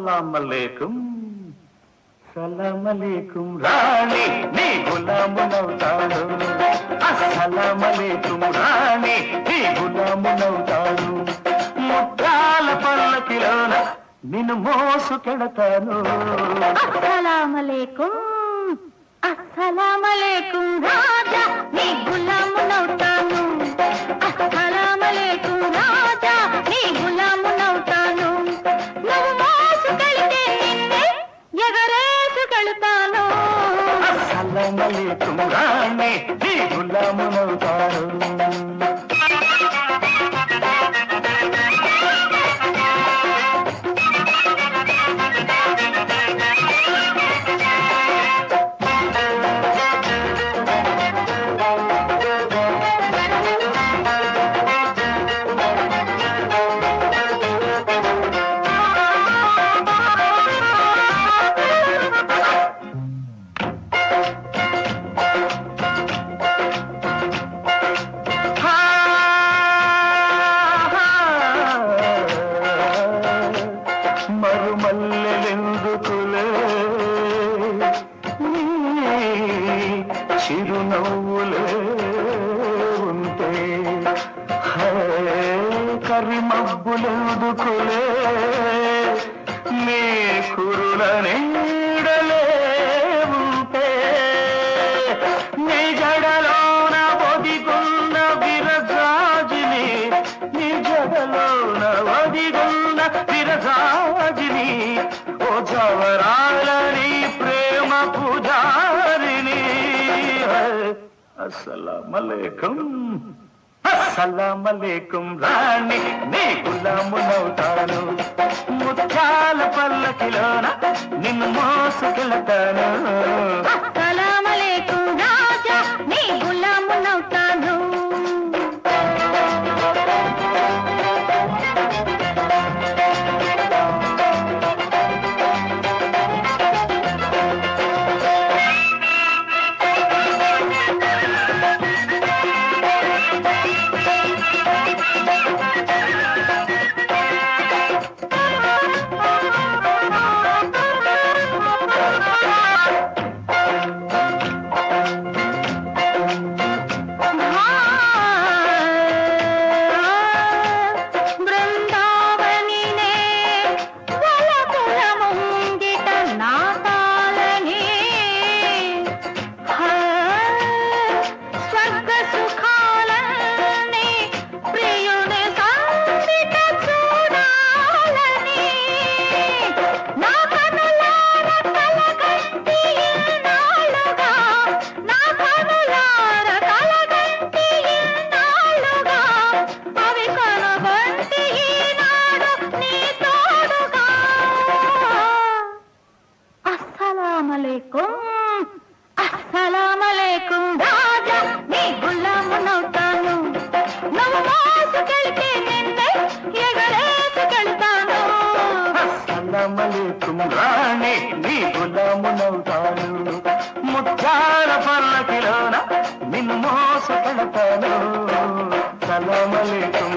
సలామలేకుం సలామలేకుం రాణి నీ గులామునవుతాను అస్సలామలేకుం రాణి నీ గులామునవుతాను ముత్యాల పల్లకిలోన నిన్ను మోసుకెడతాను అస్సలామలేకుం అస్సలామలేకుం రాజా నీ గులామునవుతాను అస్సలామలేకుం రాజా నీ గులామునవుతాను నువ్వు మోసుకెళితే నిన్నే ఎగరేసుకెళతాను అస్సలామలేకుం రాణి నీ గులామునవుతాను మరుమల్లెలెందుకులే చిరునవ్వులే ఉంటే కరిమబ్బులెందుకులే నీ కురుల నీడలే ఉంటే నీ జడలోన ఒదిగున్న విరజాజిని నీ జడలోన ఒదిగున్న విరజాజిని ఓ జవరాలని ప్రేమ పూజారిని అస్సలామలేకుం అస్సలామలేకుం రాణి నీ గులామునవుతాను ముత్యాల పల్లకిలోన నిన్ను మోసుకెళతాను అస్సలామలేకుం రాజా నీ గులామునవుతాను అస్సలామలేకుం రాజా నీ గులామునవుతాను నువ్వు మోసుకెళితే నిన్నే ఎగరేసుకెళతాను అస్సలామలేకుం రాణి నీ గులామునవుతాను ముత్యాల పల్లకిలోన నిన్ను మోసుకెళతాను సలామలేకుం